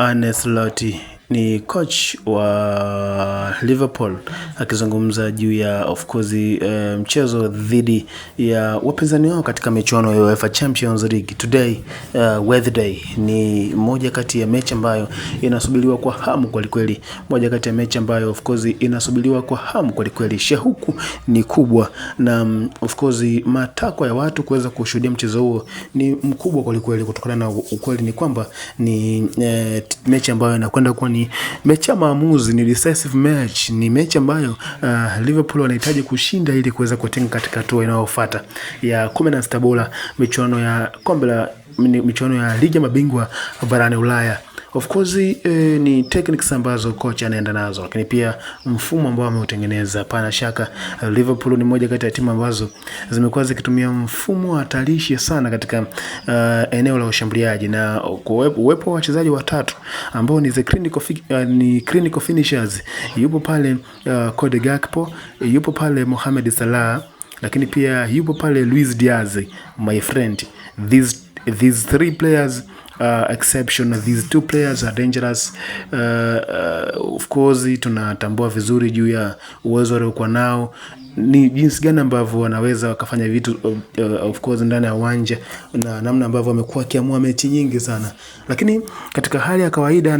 Arne Slot ni coach wa Liverpool akizungumza juu ya of course mchezo dhidi ya wapinzani wao katika michuano ya UEFA Champions League. Today Wednesday ni moja kati ya mechi ambayo inasubiriwa kwa hamu kweli. Moja kati ya mechi ambayo of course inasubiriwa kwa hamu kweli. Shauku ni kubwa na of course matakwa ya watu kuweza kushuhudia mchezo huo ni mkubwa kweli, kutokana na ukweli ni kwamba ni mechi ambayo inakwenda kuwa ni mechi ya maamuzi, ni decisive match, ni mechi ambayo Liverpool wanahitaji kushinda ili kuweza kutinga katika hatua inayofuata ya 16 bora michuano ya kombe la michuano ya ligi ya mabingwa barani Ulaya. Of course ni techniques ambazo coach anaenda nazo, lakini pia mfumo ambao ameutengeneza. Pana shaka Liverpool ni moja kati ya timu ambazo zimekuwa zikitumia mfumo hatarishi sana katika eneo la ushambuliaji, na uwepo wa wachezaji watatu ambao ni clinical finishers. Yupo pale Cody Gakpo, yupo pale Mohamed Salah, lakini pia yupo pale Luis Diaz. My friend, these three players exception. These two players are dangerous. Of course tunatambua vizuri juu ya uwezo waliokuwa nao, ni jinsi gani ambavyo wanaweza wakafanya vitu of course ndani ya uwanja, na namna ambavyo wamekuwa kiamua mechi nyingi sana, lakini katika hali ya kawaida na